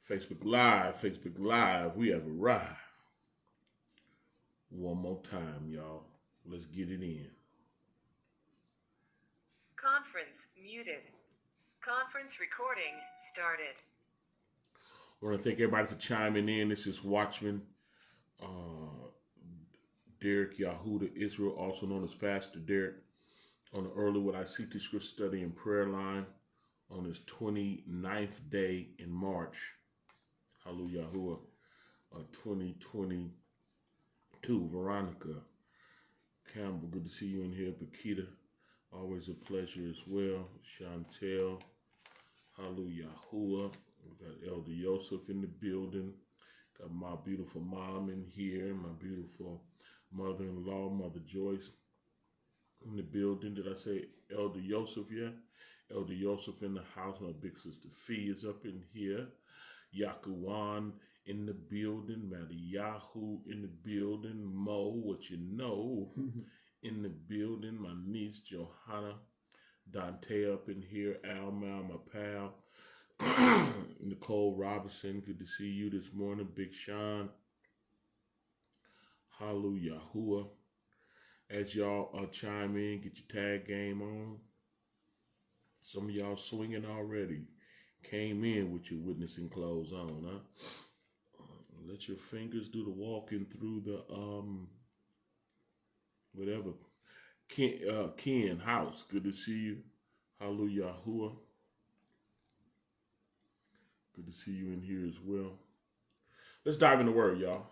Facebook Live, we have arrived. One more time, y'all. Let's get it in. Conference muted. Conference recording started. I want to thank everybody for chiming in. This is Watchman Derrick Yisrael, also known as Pastor Derrick, on the Early What I See to Scripture Study and Prayer Line on his 29th day in March. Hallelujah, 2022. Veronica Campbell, good to see you in here. Bakita, always a pleasure as well. Chantel, hallelujah, we got Elder Yosef in the building. Got my beautiful mom in here, my beautiful mother-in-law, Mother Joyce, in the building. Did I say Elder Yosef yet? Elder Yosef in the house. My big sister Fee is up in here. Yakuwan in the building. Madiyahu in the building. Mo, what you know, in the building. My niece Johanna. Dante up in here. Alma, my pal. Nicole Robinson, good to see you this morning. Big Sean. Hallelujah. As y'all chime in, get your tag game on. Some of y'all swinging already. Came in with your witnessing clothes on, huh? Let your fingers do the walking through the whatever. Ken House, good to see you. Hallelujah. Good to see you in here as well. Let's dive in the word, y'all.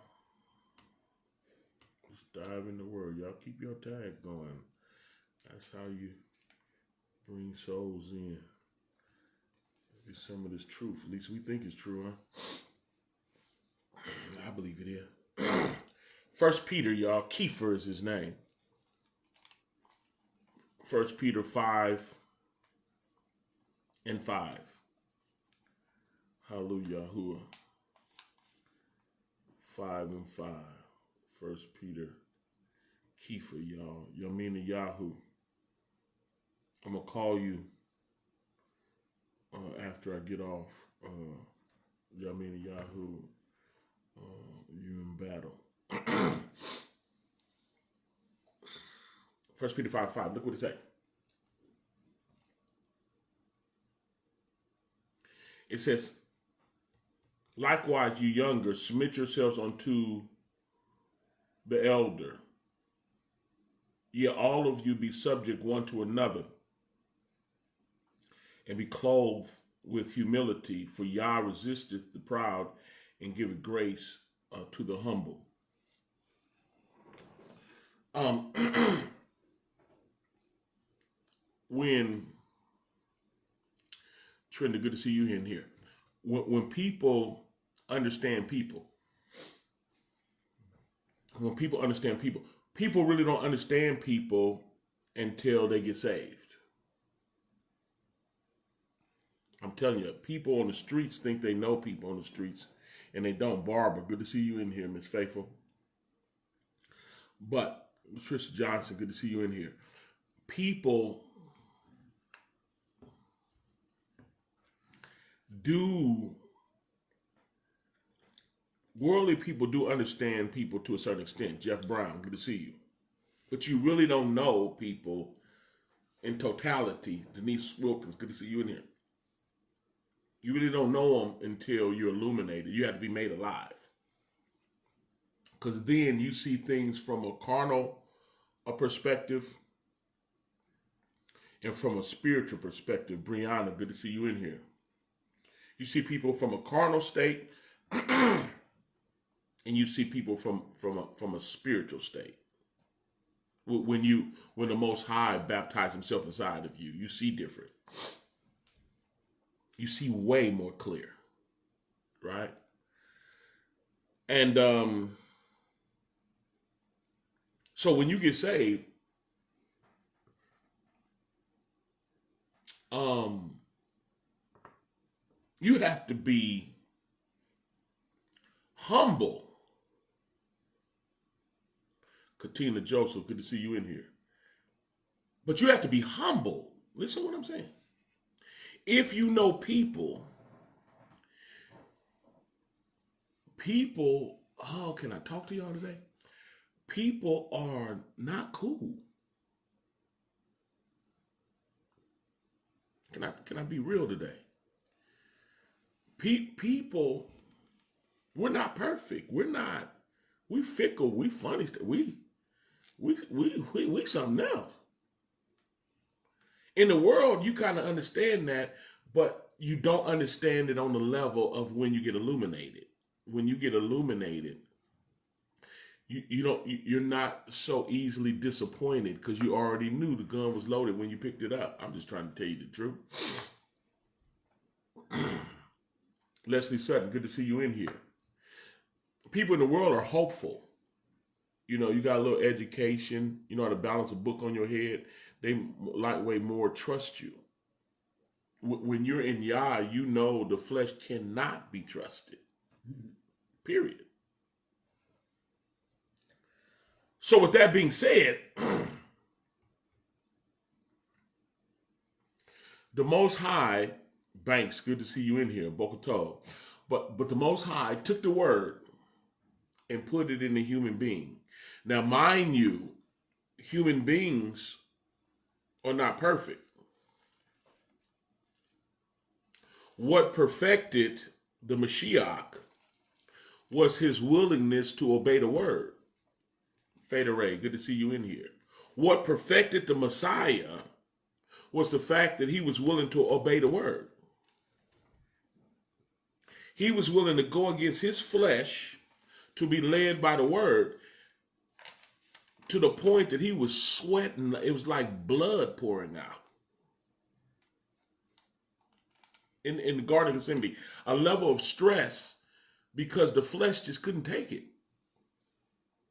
Let's dive in the word, y'all. Keep your tag going. That's how you bring souls in. It's some of this truth. At least we think it's true, huh? I believe it is. First Peter, y'all. Kiefer is his name. First Peter 5 and 5. Hallelujah. 5 and 5. First Peter. Kiefer, y'all. Yamina Yahoo. I'm going to call you after I get off. Yamina Yahoo. You in battle. First Peter 5:5. Look what it says. It says, likewise, you younger, submit yourselves unto the elder. Yet all of you be subject one to another, and be clothed with humility, for Yah resisteth the proud, and giveth grace to the humble. When Trenda, good to see you in here. When people understand people, people really don't understand people until they get saved. I'm telling you, people on the streets think they know people on the streets, and they don't. Barbara, good to see you in here, Miss Faithful. But Trisha Johnson, good to see you in here. Worldly people do understand people to a certain extent. Jeff Brown, good to see you. But you really don't know people in totality. Denise Wilkins, good to see you in here. You really don't know them until you're illuminated. You have to be made alive. Because then you see things from a carnal perspective and from a spiritual perspective. Brianna, good to see you in here. You see people from a carnal state, and you see people from a spiritual state. When the Most High baptized Himself inside of you, you see different. You see way more clear, right? And so when you get saved, you have to be humble. Katina Joseph, good to see you in here. But you have to be humble. Listen to what I'm saying. If you know people, people, can I talk to y'all today? People are not cool. Can I be real today? People, we're not perfect. We fickle. We funny. We something else. In the world, you kind of understand that, but you don't understand it on the level of when you get illuminated. When you get illuminated, you're not so easily disappointed because you already knew the gun was loaded when you picked it up. I'm just trying to tell you the truth. Leslie Sutton, good to see you in here. People in the world are hopeful. You got a little education, you know how to balance a book on your head. They lightweight more trust you. When you're in Yah, you know the flesh cannot be trusted. Period. So with that being said, the Most High, Banks, good to see you in here, Bokoto. But the Most High took the word and put it in a human being. Now, mind you, human beings are not perfect. What perfected the Mashiach was his willingness to obey the word. Feder Ray, good to see you in here. What perfected the Messiah was the fact that he was willing to obey the word. He was willing to go against his flesh to be led by the word to the point that he was sweating. It was like blood pouring out. In the Garden of Gethsemane, a level of stress because the flesh just couldn't take it.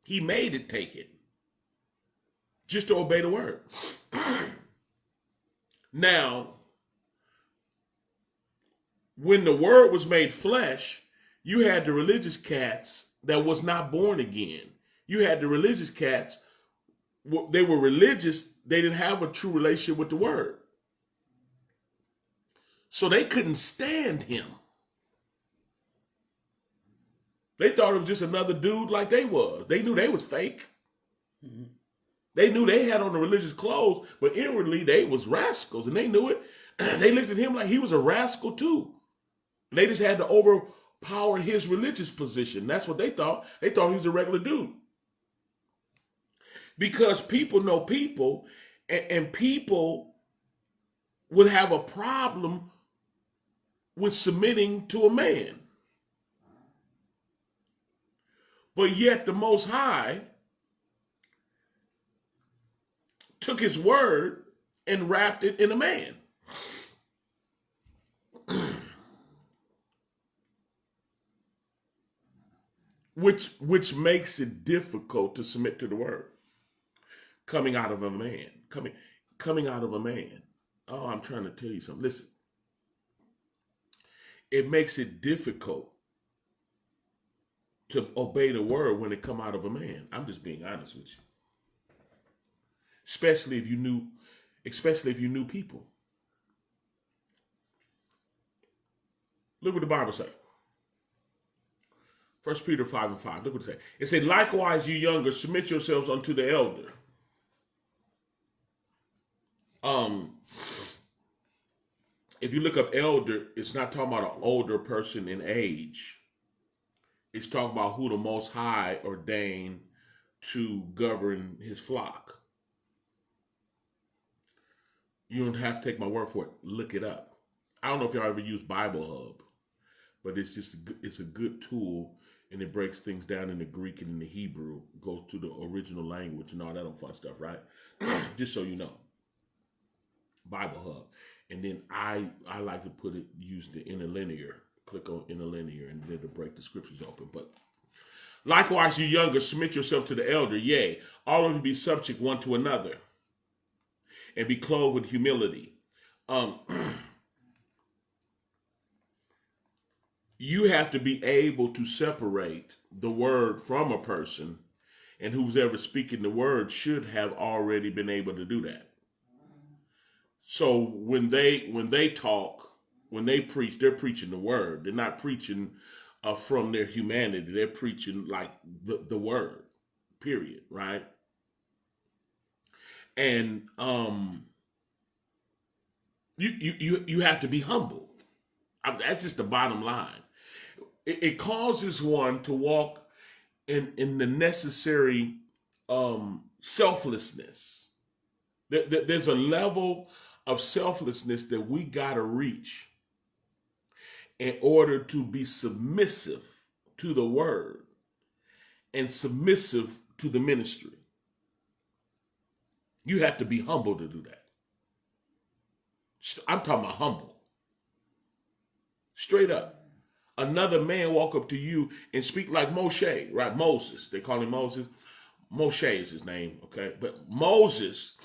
He made it take it just to obey the word. Now, when the word was made flesh, you had the religious cats that was not born again. You had the religious cats, they were religious, they didn't have a true relationship with the word. So they couldn't stand him. They thought it was just another dude like they was. They knew they was fake. Mm-hmm. They knew they had on the religious clothes, but inwardly they was rascals, and they knew it. They looked at him like he was a rascal too. They just had to overpower his religious position. That's what they thought. They thought he was a regular dude. Because people know people, and people would have a problem with submitting to a man. But yet the Most High took his word and wrapped it in a man. Which makes it difficult to submit to the word. Coming out of a man. Coming out of a man. Oh, I'm trying to tell you something. Listen. It makes it difficult to obey the word when it come out of a man. I'm just being honest with you. Especially if you knew people. Look what the Bible says. 1 Peter 5:5. Look what it says. It said, likewise, you younger, submit yourselves unto the elder. If you look up elder, it's not talking about an older person in age. It's talking about who the Most High ordained to govern his flock. You don't have to take my word for it. Look it up. I don't know if y'all ever use Bible Hub, but it's a good tool, and it breaks things down in the Greek and in the Hebrew, goes to the original language and all that fun stuff, right? Just so you know. Bible Hub. And then I like to use the interlinear. Click on interlinear, and then to break the scriptures open. But likewise, you younger, submit yourself to the elder. Yea, all of you be subject one to another, and be clothed with humility. You have to be able to separate the word from a person, and who's ever speaking the word should have already been able to do that. So when they talk, when they preach, they're preaching the word. They're not preaching from their humanity. They're preaching like the word, period, right? And you have to be humble. That's just the bottom line. It causes one to walk in the necessary selflessness. There's a level of selflessness that we gotta reach in order to be submissive to the word and submissive to the ministry. You have to be humble to do that. I'm talking about humble. Straight up. Another man walk up to you and speak like Moshe, right? Moses. They call him Moses. Moshe is his name, okay? But Moses,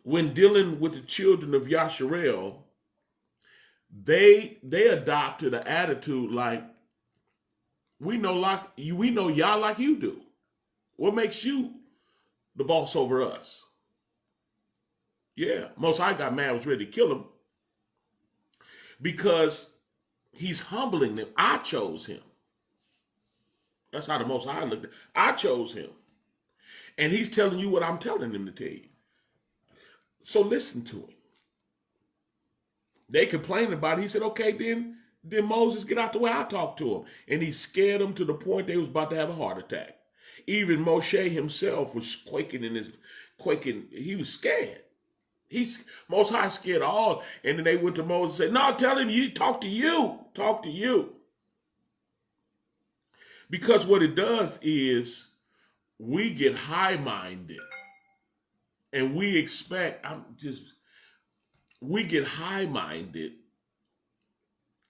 when dealing with the children of Yisrael, they adopted an attitude like, we know y'all like you do. What makes you the boss over us? Yeah, Most High got mad, was ready to kill him because he's humbling them. I chose him. That's how the Most High looked at it. I chose him. And he's telling you what I'm telling him to tell you. So listen to him. They complained about it. He said, okay, then Moses, get out the way. I talk to him. And he scared them to the point they was about to have a heart attack. Even Moshe himself was quaking. He was scared. Most High scared all. And then they went to Moses and said, no, tell him you talk to you. Because what it does is we get high-minded and we expect, we get high-minded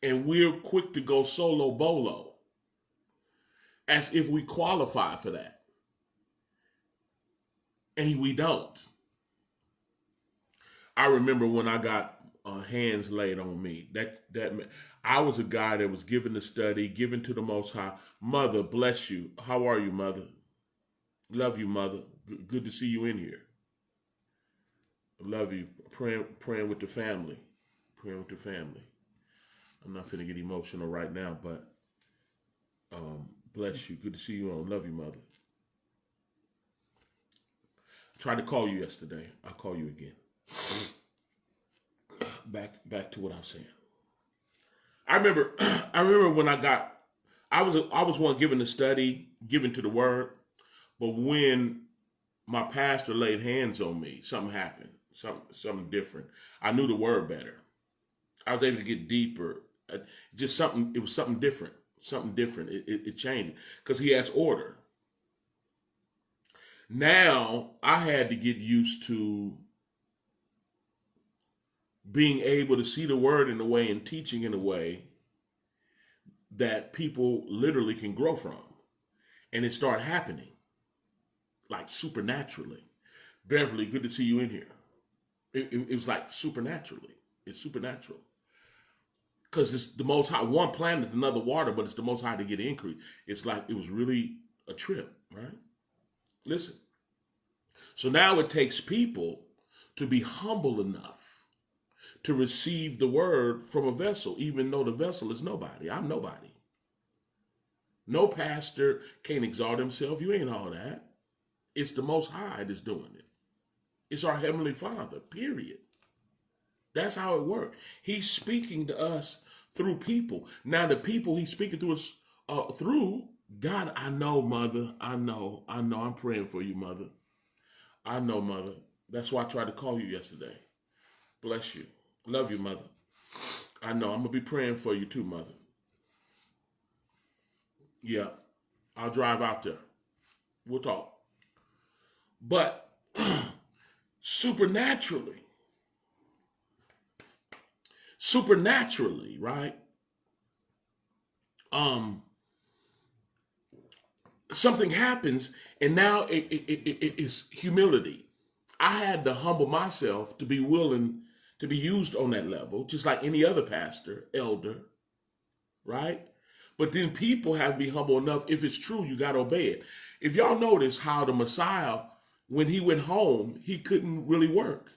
and we're quick to go solo bolo as if we qualify for that. And we don't. I remember when I got hands laid on me. That I was a guy that was given to study, given to the Most High. Mother, bless you. How are you, mother? Love you, mother. Good to see you in here. Love you. Praying with the family. Praying with the family. I'm not finna get emotional right now, but bless you. Good to see you on. Love you, mother. I tried to call you yesterday. I'll call you again. Back to what I was saying. I remember when I was one given to study, given to the word, but when my pastor laid hands on me, something happened, something different. I knew the word better. I was able to get deeper. It was something different. It changed because he has order. Now I had to get used to being able to see the word in a way and teaching in a way that people literally can grow from. And it started happening like supernaturally. Beverly, good to see you in here. It was like supernaturally. It's supernatural. Because it's the Most High. One planet, another water, but it's the Most High to get increase. It's like it was really a trip, right? Listen. So now it takes people to be humble enough to receive the word from a vessel, even though the vessel is nobody. I'm nobody. No pastor can't exalt himself. You ain't all that. It's the Most High that's doing it. It's our Heavenly Father, period. That's how it works. He's speaking to us through people. Now, the people he's speaking to us through, God, I know, mother. I know. I'm praying for you, mother. I know, mother. That's why I tried to call you yesterday. Bless you. Love you, mother. I know. I'm going to be praying for you too, mother. Yeah. I'll drive out there. We'll talk. But supernaturally, right? Something happens, and now it is humility. I had to humble myself to be willing to be used on that level, just like any other pastor, elder, right? But then people have to be humble enough. If it's true, you got to obey it. If y'all notice how the Messiah, when he went home, he couldn't really work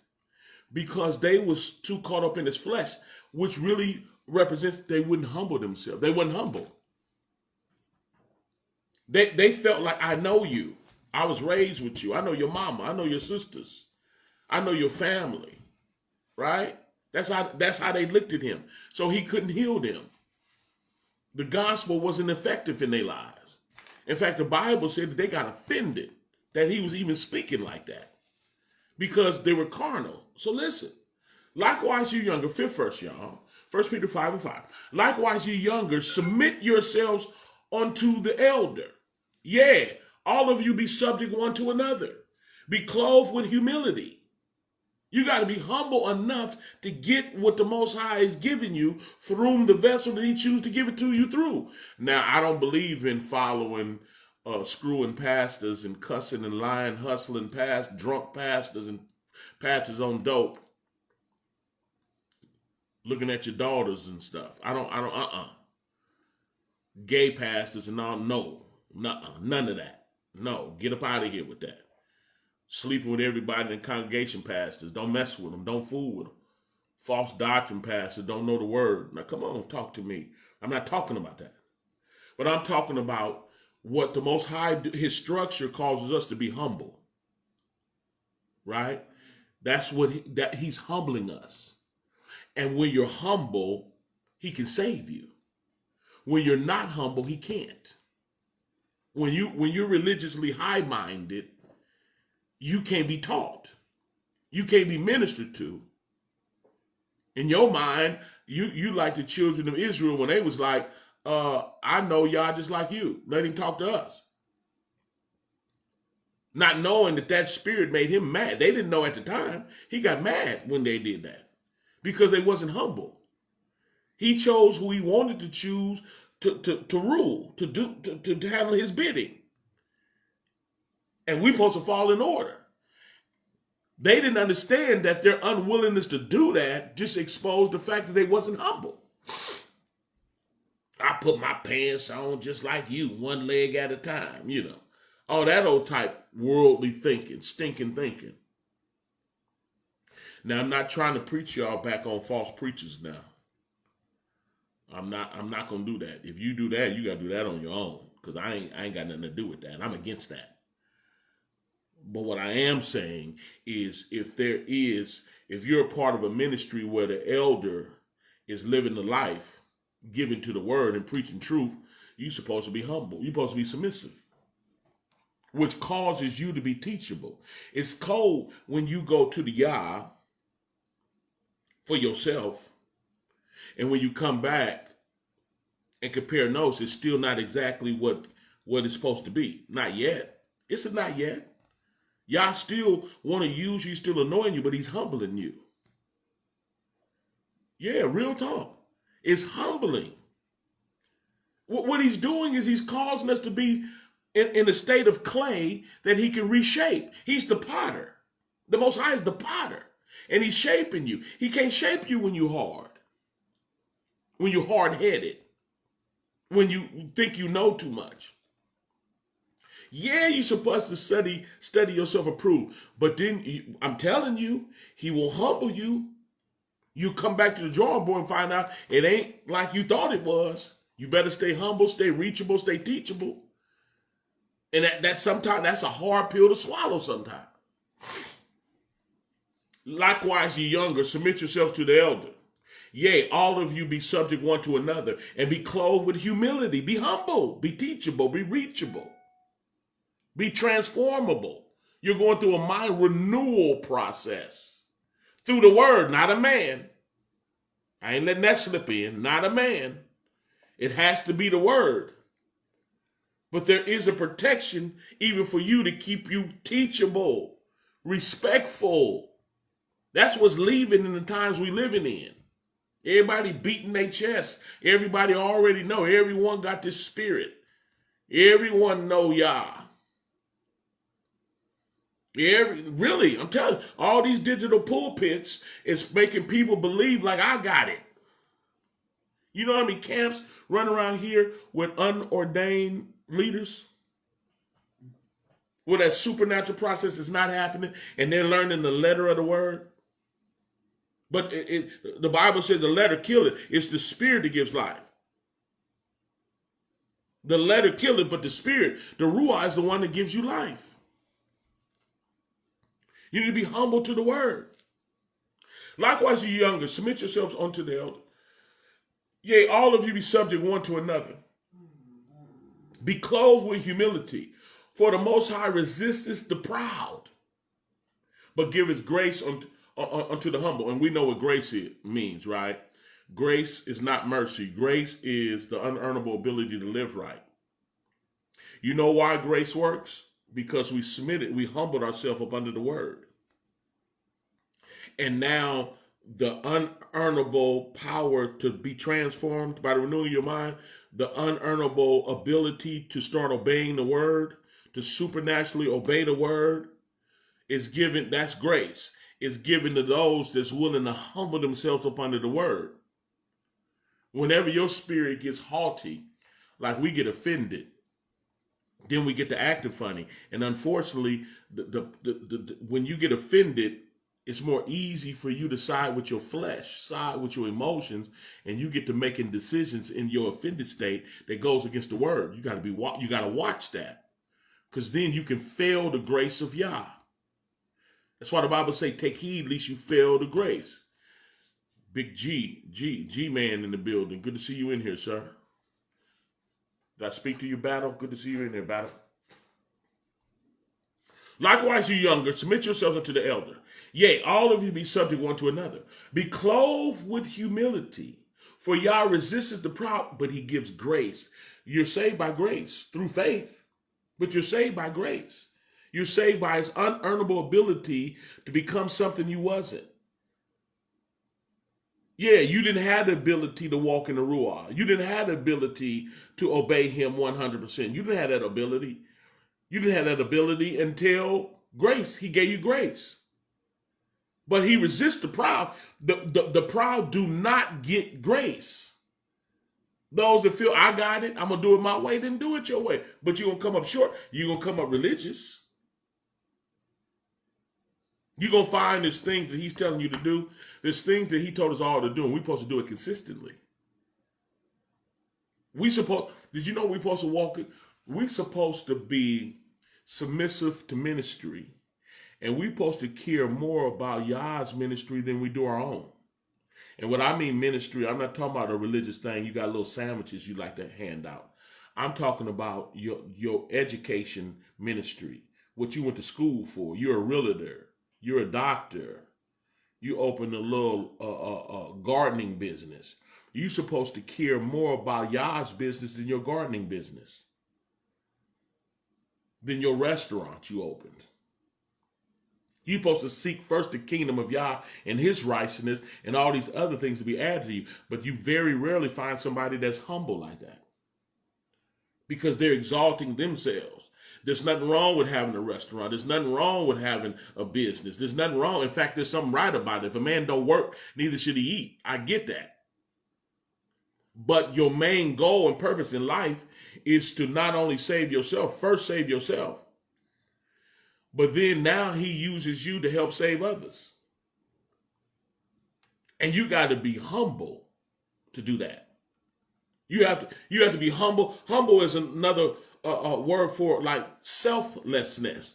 because they was too caught up in his flesh, which really represents they wouldn't humble themselves. They wasn't humble. They felt like, I know you. I was raised with you. I know your mama. I know your sisters. I know your family. Right? That's how they looked at him. So he couldn't heal them. The gospel wasn't effective in their lives. In fact, the Bible said that they got offended that he was even speaking like that because they were carnal. So listen, likewise you younger, fifth verse, y'all, 1 Peter 5:5. Likewise you younger, submit yourselves unto the elder. Yeah, all of you be subject one to another. Be clothed with humility. You got to be humble enough to get what the Most High is giving you through the vessel that he chooses to give it to you through. Now, I don't believe in following screwing pastors and cussing and lying, hustling past drunk pastors and pastors on dope, looking at your daughters and stuff. I don't, Gay pastors and all, no, none of that. No, get up out of here with that. Sleeping with everybody in the congregation pastors. Don't mess with them. Don't fool with them. False doctrine pastors don't know the word. Now, come on, talk to me. I'm not talking about that. But I'm talking about what the Most High, his structure causes us to be humble. Right? That's what he's humbling us. And when you're humble, he can save you. When you're not humble, he can't. When you're religiously high-minded, you can't be taught. You can't be ministered to. In your mind, you like the children of Israel when they was like, I know y'all just like you. Let him talk to us. Not knowing that spirit made him mad. They didn't know at the time. He got mad when they did that because they wasn't humble. He chose who he wanted to choose to rule, to handle his bidding. And we're supposed to fall in order. They didn't understand that their unwillingness to do that just exposed the fact that they wasn't humble. I put my pants on just like you, one leg at a time, All that old type worldly thinking, stinking thinking. Now, I'm not trying to preach y'all back on false preachers now. I'm not going to do that. If you do that, you got to do that on your own because I ain't got nothing to do with that. I'm against that. But what I am saying is if you're a part of a ministry where the elder is living the life, giving to the word and preaching truth, you're supposed to be humble. You're supposed to be submissive, which causes you to be teachable. It's cold when you go to the Yah for yourself, and when you come back and compare notes, it's still not exactly what it's supposed to be. Not yet. It's a not yet. Y'all still want to use you, still annoying you, but he's humbling you. Yeah, real talk. It's humbling. What he's doing is he's causing us to be in a state of clay that he can reshape. He's the potter. The Most High is the potter. And he's shaping you. He can't shape you when you're hard. When you're hard-headed. When you think you know too much. Yeah, you're supposed to study yourself approved. But then, I'm telling you, he will humble you. You come back to the drawing board and find out it ain't like you thought it was. You better stay humble, stay reachable, stay teachable. And that sometimes that's a hard pill to swallow sometimes. Likewise, ye younger, submit yourselves to the elder. Yea, all of you be subject one to another, and be clothed with humility. Be humble, be teachable, be reachable. Be transformable. You're going through a mind renewal process. Through the word, not a man. I ain't letting that slip in, not a man. It has to be the word. But there is a protection even for you to keep you teachable, respectful. That's what's leaving in the times we living in. Everybody beating their chest. Everybody already know. Everyone got this spirit. Everyone know Yah. Really, I'm telling you, all these digital pulpits is making people believe like I got it. You know how many camps run around here with unordained leaders? Where that supernatural process is not happening and they're learning the letter of the word? But the Bible says the letter killeth. It's the spirit that gives life. The letter killeth, but the spirit, the ruah, is the one that gives you life. You need to be humble to the word. Likewise, you younger, submit yourselves unto the elder. Yea, all of you be subject one to another. Be clothed with humility. For the Most High resisteth the proud, but giveth grace unto the humble. And we know what grace means, right? Grace is not mercy. Grace is the unearnable ability to live right. You know why grace works? Because we submitted, we humbled ourselves up under the word. And now the unearnable power to be transformed by the renewing of your mind, the unearnable ability to start obeying the word, to supernaturally obey the word, is given. That's grace. It's given to those that's willing to humble themselves up under the word. Whenever your spirit gets haughty, like we get offended, then we get to acting funny. And unfortunately, when you get offended, it's more easy for you to side with your flesh, side with your emotions, and you get to making decisions in your offended state that goes against the word. You got to watch that, because then you can fail the grace of Yah. That's why the Bible say, "Take heed lest you fail the grace." Big G man in the building. Good to see you in here, sir. Did I speak to you, Battle? Good to see you in there, Battle. Likewise, you younger, submit yourselves unto the elder. Yea, all of you be subject one to another. Be clothed with humility. For Yah resisteth the proud, but he gives grace. You're saved by grace through faith, but you're saved by grace. You're saved by his unearnable ability to become something you wasn't. Yeah, you didn't have the ability to walk in the Ruah. You didn't have the ability to obey him 100%. You didn't have that ability. You didn't have that ability until grace. He gave you grace. But he resists the proud. The proud do not get grace. Those that feel, I got it, I'm going to do it my way, then do it your way. But you're going to come up short. You're going to come up religious. You're going to find there's things that he's telling you to do. There's things that he told us all to do, and we're supposed to do it consistently. Did you know we're supposed to walk it? We're supposed to be submissive to ministry. And we're supposed to care more about Yah's ministry than we do our own. And when I mean ministry, I'm not talking about a religious thing. You got little sandwiches you like to hand out. I'm talking about your education ministry, what you went to school for. You're a realtor. You're a doctor. You open a little gardening business. You're supposed to care more about Yah's business than your gardening business, than your restaurant you opened. You're supposed to seek first the kingdom of Yah and his righteousness and all these other things to be added to you. But you very rarely find somebody that's humble like that, because they're exalting themselves. There's nothing wrong with having a restaurant. There's nothing wrong with having a business. There's nothing wrong. In fact, there's something right about it. If a man don't work, neither should he eat. I get that. But your main goal and purpose in life is to not only save yourself, first save yourself, but then now he uses you to help save others. And you got to be humble to do that. You have to be humble. Humble is another word for like selflessness.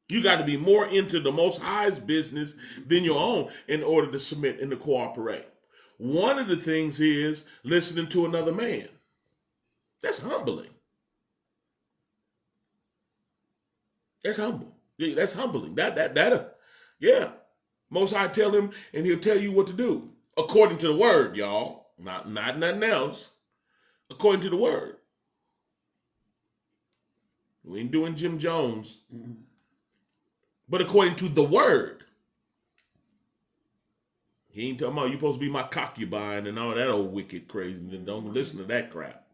You got to be more into the Most High's business than your own in order to submit and to cooperate. One of the things is listening to another man. That's humbling. That's humble. Yeah, that's humbling. Yeah. Most High tell him, and he'll tell you what to do according to the word, y'all. Not nothing else. According to the word. We ain't doing Jim Jones, but according to the word. He ain't talking about you supposed to be my concubine and all that old wicked crazy. Don't listen to that crap.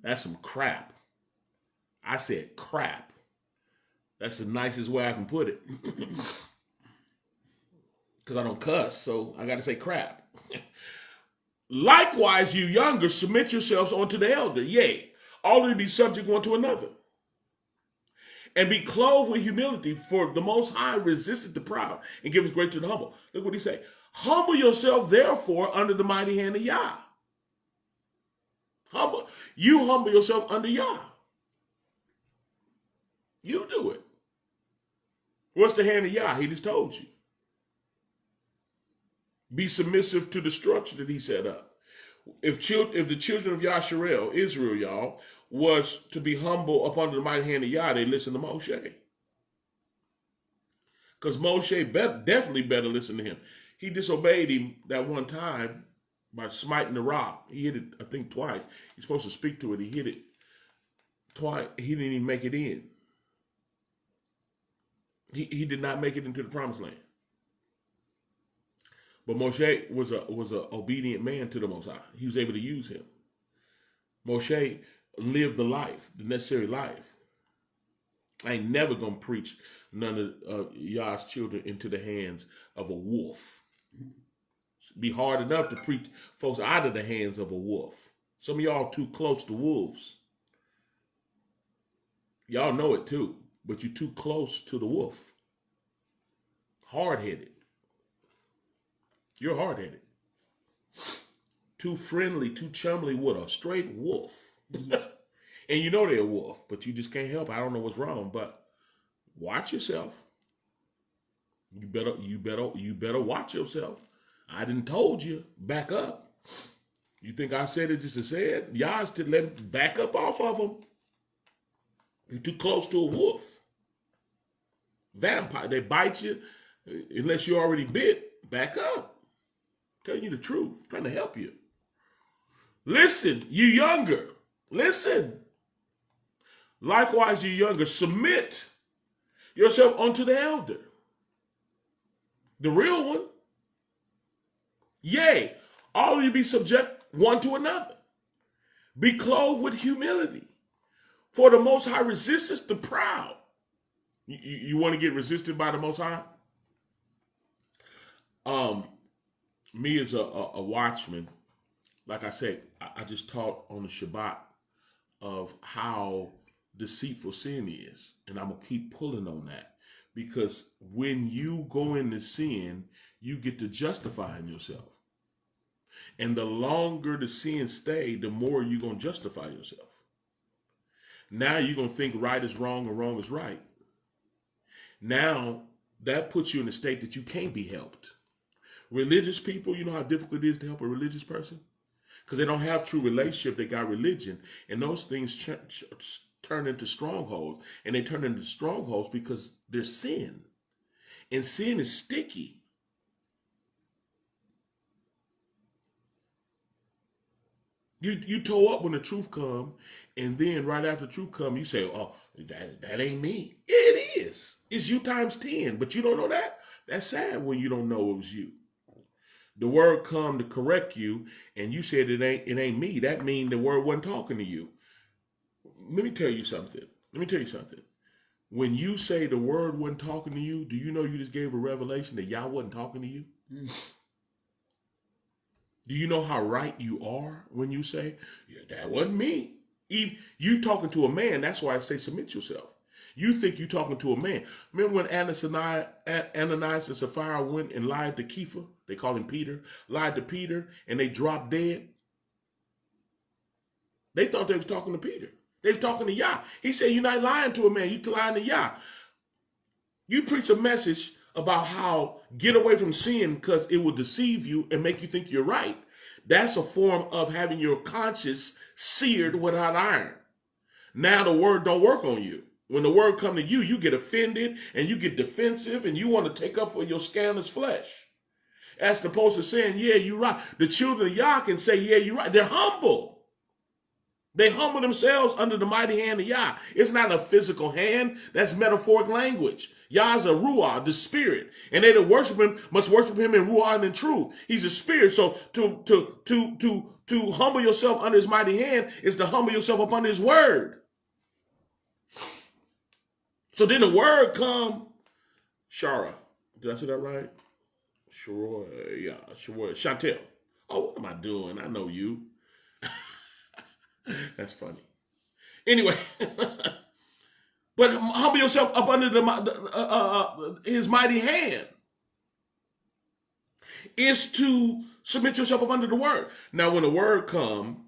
That's some crap. I said crap. That's the nicest way I can put it. Because I don't cuss, so I got to say crap. Likewise, you younger, submit yourselves unto the elder. Yea, all of you be subject one to another. And be clothed with humility, for the Most High resisteth the proud and giveth grace to the humble. Look what he say. Humble yourself, therefore, under the mighty hand of Yah. You humble yourself under Yah. You do it. What's the hand of Yah? He just told you. Be submissive to the structure that he set up. If the children of Yisrael, Israel, y'all, was to be humble up under the mighty hand of Yah, they listen to Moshe. Because Moshe definitely better listen to him. He disobeyed him that one time by smiting the rock. He hit it, I think, twice. He's supposed to speak to it. He hit it twice. He didn't even make it in. He did not make it into the promised land. But Moshe was an obedient man to the Most High. He was able to use him. Moshe lived the life, the necessary life. I ain't never going to preach none of Yah's children into the hands of a wolf. It'd be hard enough to preach folks out of the hands of a wolf. Some of y'all too close to wolves. Y'all know it too, but you're too close to the wolf. Hard-headed. You're hard-headed. Too friendly, too chumly with a straight wolf. And you know they're a wolf, but you just can't help. I don't know what's wrong, but watch yourself. You better watch yourself. I didn't told you. Back up. You think I said it just to say it? Y'all to let back up off of them. You're too close to a wolf. Vampire, they bite you unless you already bit. Back up. Telling you the truth. Trying to help you. Listen, you younger. Listen. Likewise, you younger. Submit yourself unto the elder. The real one. Yea, all of you be subject one to another. Be clothed with humility. For the Most High resisteth the proud. You want to get resisted by the Most High? Me as a watchman, like I said, I just taught on the Shabbat of how deceitful sin is. And I'm going to keep pulling on that. Because when you go into sin, you get to justifying yourself. And the longer the sin stay, the more you're going to justify yourself. Now you're going to think right is wrong and wrong is right. Now that puts you in a state that you can't be helped. Religious people, you know how difficult it is to help a religious person? Because they don't have true relationship, they got religion. And those things turn into strongholds. And they turn into strongholds because there's sin. And sin is sticky. You toe up when the truth come, and then right after the truth come, you say, oh, that ain't me. It is. It's you times 10, but you don't know that? That's sad when you don't know it was you. The word come to correct you, and you said it ain't me. That means the word wasn't talking to you. Let me tell you something. When you say the word wasn't talking to you, do you know you just gave a revelation that Yah wasn't talking to you? Do you know how right you are when you say, yeah, that wasn't me? You talking to a man, that's why I say submit yourself. You think you talking to a man. Remember when Ananias and Sapphira went and lied to Kepha? They call him Peter. Lied to Peter and they dropped dead. They thought they was talking to Peter. They was talking to Yah. He said, you're not lying to a man. You're lying to Yah. You preach a message about how get away from sin because it will deceive you and make you think you're right. That's a form of having your conscience seared without iron. Now the word don't work on you. When the word come to you, you get offended and you get defensive and you want to take up for your scandalous flesh. As opposed to saying, yeah, you're right. The children of Yah can say, yeah, you're right. They're humble. They humble themselves under the mighty hand of Yah. It's not a physical hand. That's metaphoric language. Yah is a ruah, the spirit. And they that worship him must worship him in ruah and in truth. He's a spirit. So to humble yourself under his mighty hand is to humble yourself up under his word. So then the word come, Shara. Did I say that right? Sure, yeah, sure. Chantel. Oh, what am I doing? I know you. That's funny. Anyway, but humble yourself up under his mighty hand. is to submit yourself up under the word. Now, when the word come,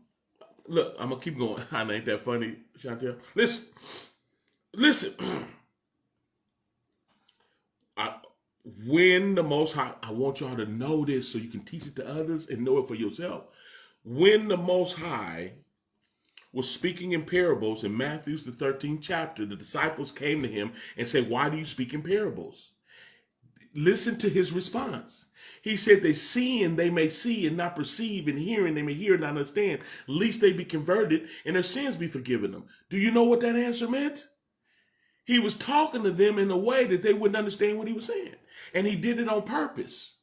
look, I'm going to keep going. Ain't that funny, Chantel? Listen. When the Most High, I want y'all to know this so you can teach it to others and know it for yourself. When the Most High was speaking in parables in Matthew's the 13th chapter, the disciples came to him and said, why do you speak in parables? Listen to his response. He said, they seeing they may see and not perceive, and hearing they may hear and not understand, lest they be converted and their sins be forgiven them. Do you know what that answer meant? He was talking to them in a way that they wouldn't understand what he was saying. And he did it on purpose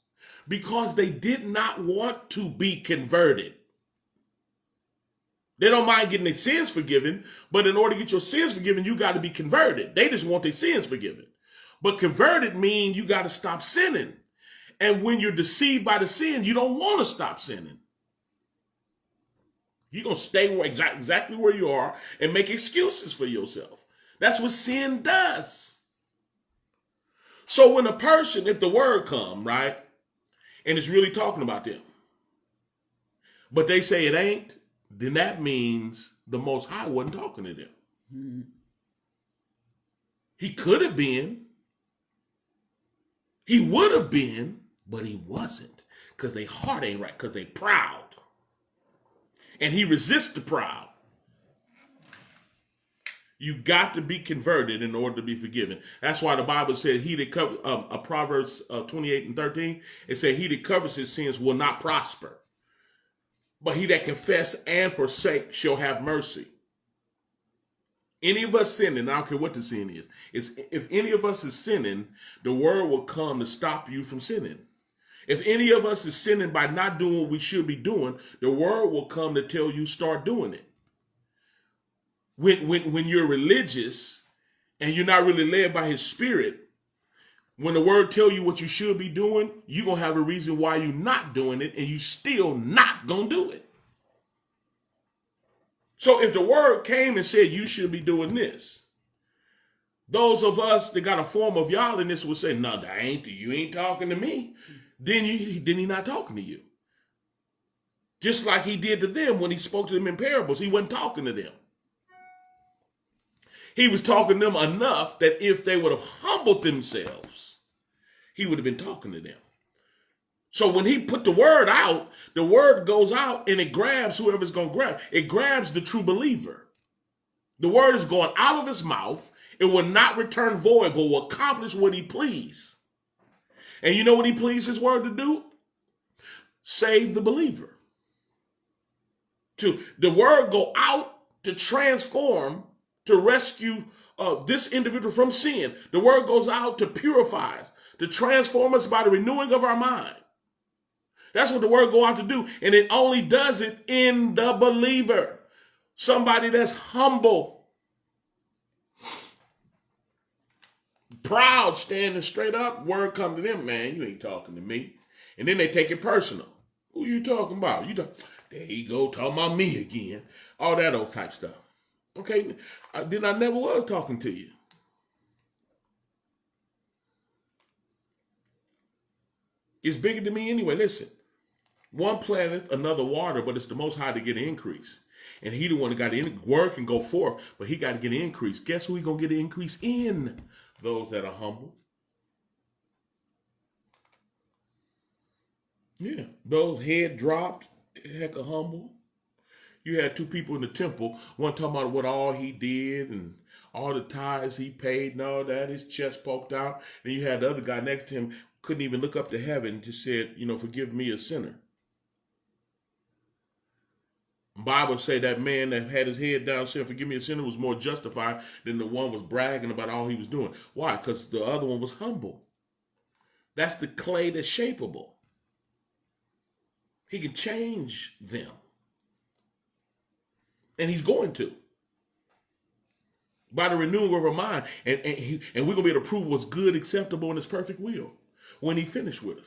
because they did not want to be converted. They don't mind getting their sins forgiven, but in order to get your sins forgiven, you got to be converted. They just want their sins forgiven. But converted means you got to stop sinning. And when you're deceived by the sin, you don't want to stop sinning. You're going to stay exactly where you are and make excuses for yourself. That's what sin does. So when a person, if the word come, right, and it's really talking about them, but they say it ain't, then that means the Most High wasn't talking to them. Mm-hmm. He could have been. He would have been, but he wasn't, because their heart ain't right, because they proud. And he resists the proud. You got to be converted in order to be forgiven. That's why the Bible says he that covers, Proverbs 28 and 13, it said he that covers his sins will not prosper. But he that confess and forsake shall have mercy. Any of us sinning, I don't care what the sin is, if any of us is sinning, the word will come to stop you from sinning. If any of us is sinning by not doing what we should be doing, the word will come to tell you start doing it. When you're religious and you're not really led by his spirit, when the word tell you what you should be doing, you're going to have a reason why you're not doing it, and you still not going to do it. So if the word came and said you should be doing this, those of us that got a form of y'alliness would say, no, that ain't you ain't talking to me. Then he not talking to you. Just like he did to them when he spoke to them in parables. He wasn't talking to them. He was talking to them enough that if they would have humbled themselves, he would have been talking to them. So when he put the word out, the word goes out and it grabs whoever's going to grab. It grabs the true believer. The word is going out of his mouth. It will not return void, but will accomplish what he please. And you know what he pleased his word to do? Save the believer. To the word go out to transform, to rescue this individual from sin. The word goes out to purify us, to transform us by the renewing of our mind. That's what the word go out to do. And it only does it in the believer. Somebody that's humble, proud, standing straight up. Word come to them, man, you ain't talking to me. And then they take it personal. Who you talking about? There you go, talking about me again. All that old type stuff. Okay, then I never was talking to you. It's bigger than me anyway. Listen, one planteth, another water, but it's the Most High to get an increase. And he the one that got to work and go forth, but he got to get an increase. Guess who he going to get an increase in? Those that are humble. Yeah, those head dropped, heck of humble. You had two people in the temple, one talking about what all he did and all the tithes he paid and all that, his chest poked out. And you had the other guy next to him, couldn't even look up to heaven, just said, forgive me a sinner. Bible say that man that had his head down saying, forgive me a sinner, was more justified than the one was bragging about all he was doing. Why? Because the other one was humble. That's the clay that's shapeable. He can change them. And he's going to. By the renewing of our mind. And we're going to be able to prove what's good, acceptable, and his perfect will when he finished with us.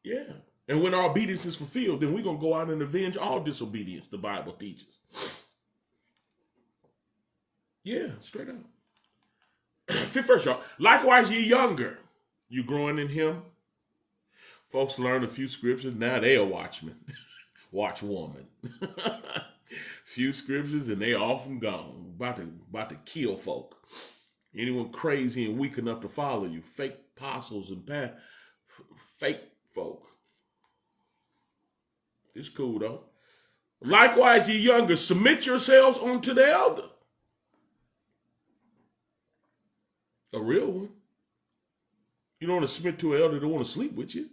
Yeah. And when our obedience is fulfilled, then we're going to go out and avenge all disobedience, the Bible teaches. Yeah, straight up. Fifth verse, y'all. Likewise, ye younger. You growing in him? Folks learn a few scriptures. Now they are watchmen. Watchwoman. Few scriptures and they off and gone. About to kill folk. Anyone crazy and weak enough to follow you. Fake apostles and fake folk. It's cool though. Likewise, ye younger, submit yourselves unto the elder. A real one. You don't want to submit to an elder that want to sleep with you.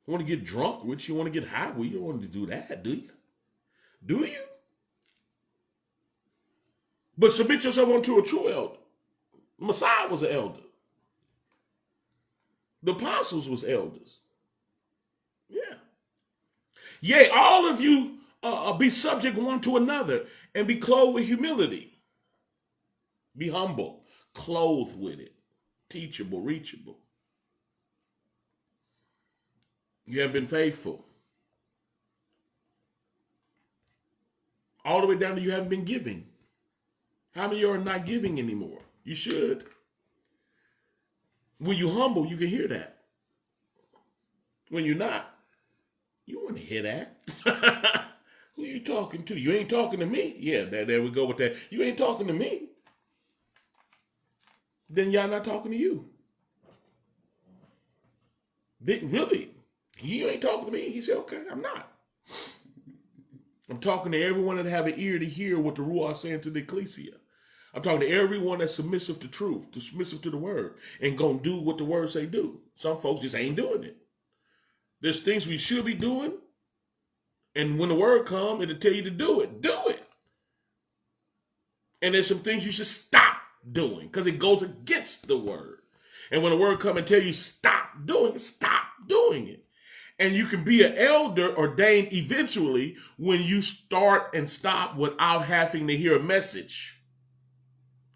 You want to get drunk with you. You want to get high with you. You don't want to do that, do you? Do you? But submit yourself unto a true elder. The Messiah was an elder. The apostles was elders. Yeah. Yea, all of you be subject one to another and be clothed with humility. Be humble, clothed with it, teachable, reachable. You have been faithful. All the way down to you haven't been giving. How many of you are not giving anymore? You should. When you're humble, you can hear that. When you're not, you want to hear that. Who you talking to? You ain't talking to me. Yeah, there we go with that. You ain't talking to me. Then y'all not talking to you. Really? You ain't talking to me? He said, okay, I'm not. I'm talking to everyone that have an ear to hear what the Ruach is saying to the ecclesia. I'm talking to everyone that's submissive to truth, submissive to the word, and gonna do what the word say do. Some folks just ain't doing it. There's things we should be doing, and when the word come, it'll tell you to do it. Do it. And there's some things you should stop doing because it goes against the word. And when the word come and tell you stop doing it. And you can be an elder ordained eventually when you start and stop without having to hear a message.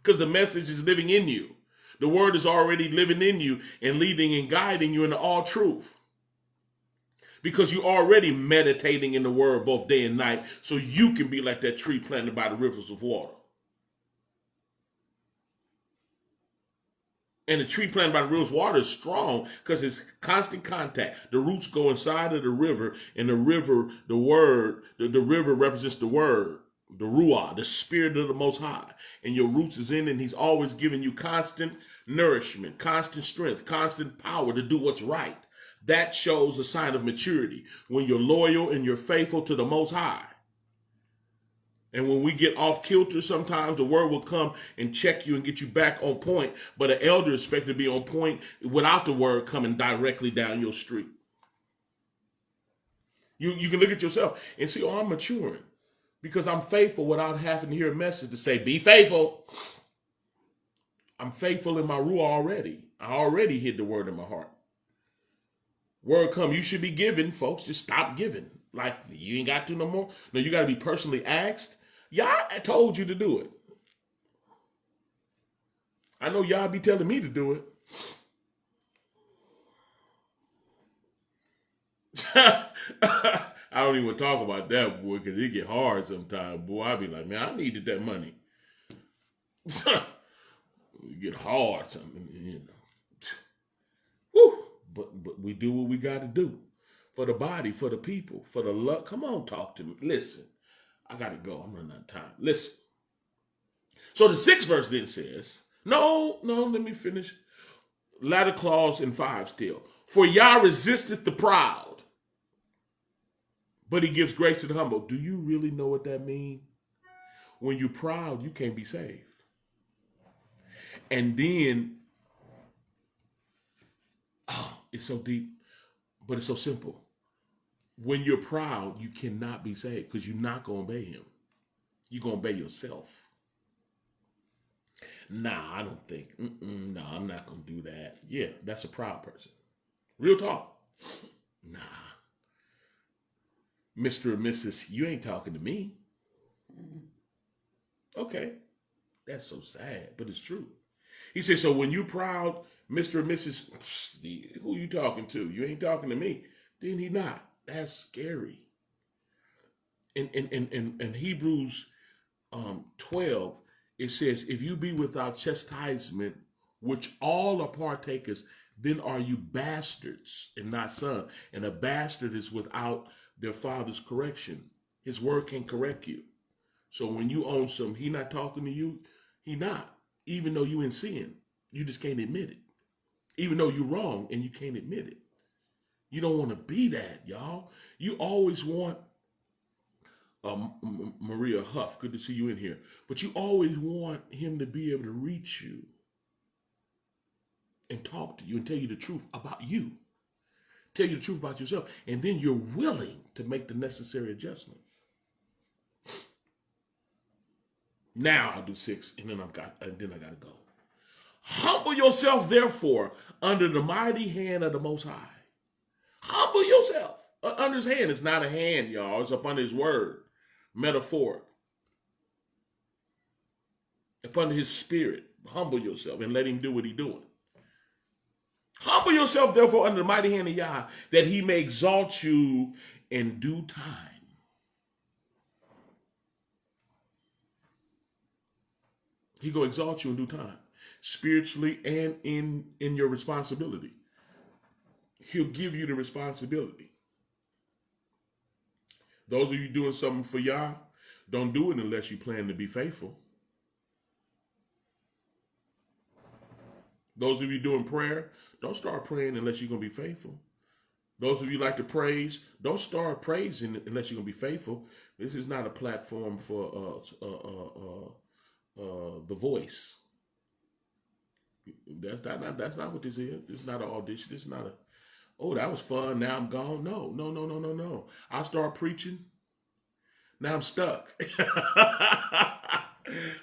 Because the message is living in you. The word is already living in you and leading and guiding you into all truth. Because you're already meditating in the word both day and night so you can be like that tree planted by the rivers of water. And the tree planted by the rivers of water is strong because it's constant contact. The roots go inside of the river, and the river, the word, the river represents the word, the Ruah, the spirit of the Most High. And your roots is in it, and he's always giving you constant nourishment, constant strength, constant power to do what's right. That shows a sign of maturity when you're loyal and you're faithful to the Most High. And when we get off kilter, sometimes the word will come and check you and get you back on point. But an elder is expected to be on point without the word coming directly down your street. You can look at yourself and see, oh, I'm maturing because I'm faithful without having to hear a message to say, be faithful. I'm faithful in my ruah already. I already hid the word in my heart. Word come, you should be giving, folks. Just stop giving. Like, you ain't got to no more. No, you got to be personally asked. Y'all told you to do it. I know y'all be telling me to do it. I don't even talk about that, boy, because it get hard sometimes, boy. I be like, man, I needed that money. It get hard something, you know. Whew. But we do what we got to do for the body, for the people, for the love. Come on, talk to me. Listen, I got to go. I'm running out of time. Listen. So the 6th verse then says, no, let me finish. Latter clause in 5 still. For Yah resisteth the proud, but he gives grace to the humble. Do you really know what that means? When you're proud, you can't be saved. And then, it's so deep, but it's so simple. When you're proud, you cannot be saved because you're not going to obey him. You're going to obey yourself. Nah, I don't think. No, I'm not going to do that. Yeah, that's a proud person. Real talk. Nah. Mr. and Mrs., you ain't talking to me. Okay. That's so sad, but it's true. He said, so when you proud, Mr. and Mrs., who you talking to? You ain't talking to me. Then he not. That's scary. In Hebrews 12, it says, if you be without chastisement, which all are partakers, then are you bastards and not sons. And a bastard is without their father's correction. His word can correct you. So when you own something, he not talking to you, he not. Even though you in sin, you just can't admit it. Even though you're wrong and you can't admit it. You don't want to be that, y'all. You always want, Maria Huff, good to see you in here. But you always want him to be able to reach you and talk to you and tell you the truth about you. Tell you the truth about yourself. And then you're willing to make the necessary adjustments. Now I'll do 6, and then I gotta go. Humble yourself, therefore, under the mighty hand of the Most High. Humble yourself. Under his hand. It's not a hand, y'all. It's up under his word. Metaphoric. Up under his spirit. Humble yourself and let him do what he's doing. Humble yourself, therefore, under the mighty hand of Yah, that he may exalt you in due time. He gonna exalt you in due time, spiritually and in your responsibility. He'll give you the responsibility. Those of you doing something for Yah, don't do it unless you plan to be faithful. Those of you doing prayer, don't start praying unless you're gonna be faithful. Those of you like to praise, don't start praising unless you're gonna be faithful. This is not a platform for The Voice. That's not what this is. This is not an audition. This is not a, oh, that was fun, now I'm gone. No. I start preaching. Now I'm stuck.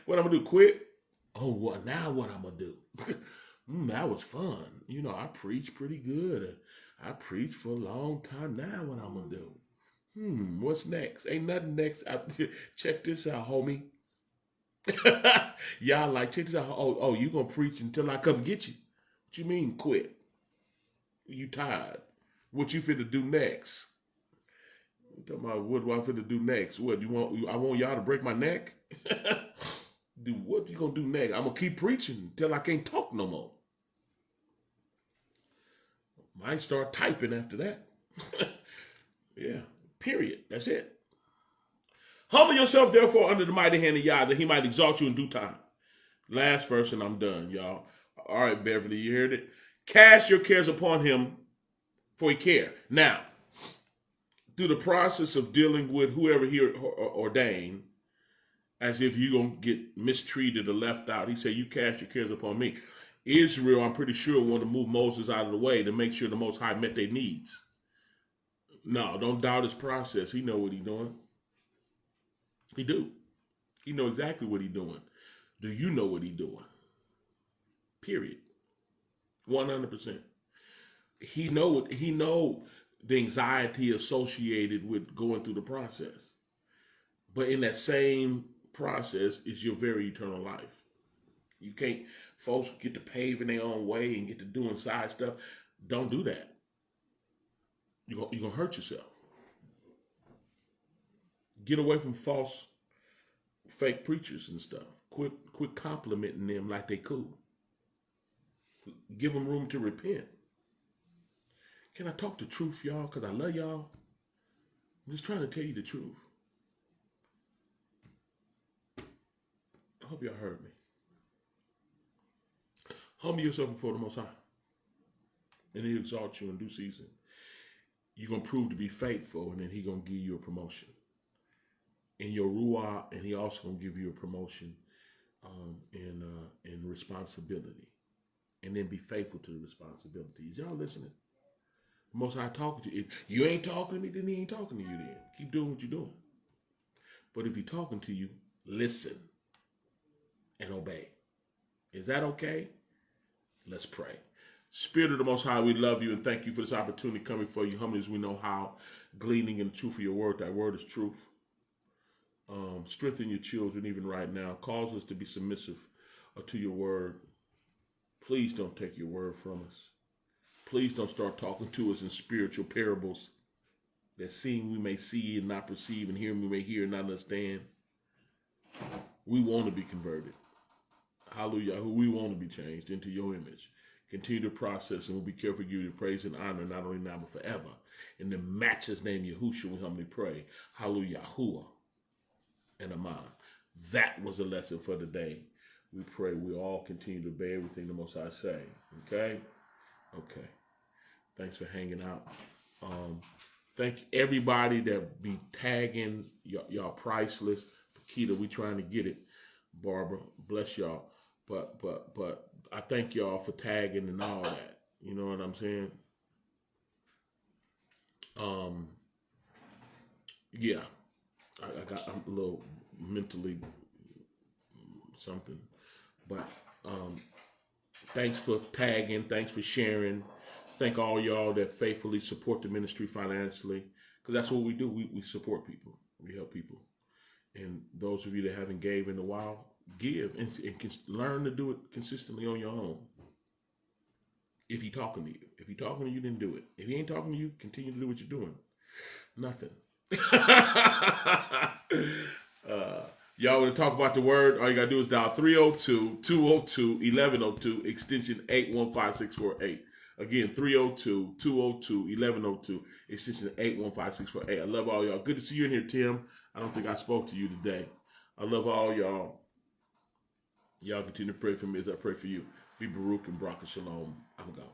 What I'm gonna do? Quit? Oh, what? Now what I'm gonna do? That was fun. You know, I preached pretty good. I preached for a long time. Now what I'm gonna do? What's next? Ain't nothing next. Check this out, homie. Y'all like, check this out. Oh, you gonna preach until I come get you? What you mean quit? You tired? What you finna do next? You talking about what do I finna do next? What you want? I want y'all to break my neck? Do what you gonna do next? I'm gonna keep preaching until I can't talk no more. Might start typing after that. Yeah. Period. That's it. Humble yourself, therefore, under the mighty hand of Yah, that he might exalt you in due time. Last verse, and I'm done, y'all. All right, Beverly, you heard it. Cast your cares upon him, for he care. Now, through the process of dealing with whoever he ordained, as if you're going to get mistreated or left out, he said, you cast your cares upon me. Israel, I'm pretty sure, wanted to move Moses out of the way to make sure the Most High met their needs. No, don't doubt his process. He know what he's doing. He do. He know exactly what he's doing. Do you know what he's doing? Period. 100%. He know the anxiety associated with going through the process. But in that same process is your very eternal life. You can't, folks get to paving their own way and get to doing side stuff. Don't do that. You're gonna hurt yourself. Get away from false, fake preachers and stuff. Quit complimenting them like they cool. Give them room to repent. Can I talk the truth, y'all? Because I love y'all. I'm just trying to tell you the truth. I hope y'all heard me. Humble yourself before the Most High, and he'll exalt you in due season. You're going to prove to be faithful, and then he's going to give you a promotion in your ruah, and he also going to give you a promotion in responsibility, and then be faithful to the responsibilities. Y'all listening? The Most High talking to you. If you ain't talking to me, then he ain't talking to you then. Keep doing what you're doing. But if he's talking to you, listen and obey. Is that okay? Let's pray. Spirit of the Most High, we love you and thank you for this opportunity coming for you humbly as we know how, gleaning in the truth of your word. That word is truth. Strengthen your children even right now. Cause us to be submissive to your word. Please don't take your word from us. Please don't start talking to us in spiritual parables that seeing we may see and not perceive, and hearing we may hear and not understand. We want to be converted. Hallelujah. Who we want to be changed into your image. Continue to process, and we'll be careful to give you the praise and honor, not only now, but forever. In the matchless name Yahushua, we humbly pray. Hallelujah. Yahuwah and Aman. That was a lesson for today. We pray we all continue to obey everything the Most High say. Okay? Okay. Thanks for hanging out. Thank everybody that be tagging y'all priceless. Pakita, we trying to get it. Barbara, bless y'all. But I thank y'all for tagging and all that. You know what I'm saying? Yeah. I'm a little mentally something. But thanks for tagging. Thanks for sharing. Thank all y'all that faithfully support the ministry financially. Because that's what we do. We support people. We help people. And those of you that haven't gave in a while, give and can learn to do it consistently on your own. If he's talking to you. If he's talking to you, then do it. If he ain't talking to you, continue to do what you're doing. Nothing. Y'all want to talk about the word? All you got to do is dial 302-202-1102, extension 815648. Again, 302-202-1102, extension 815648. I love all y'all. Good to see you in here, Tim. I don't think I spoke to you today. I love all y'all. Y'all continue to pray for me as I pray for you. Be Baruch and Barak and Shalom. I'm going.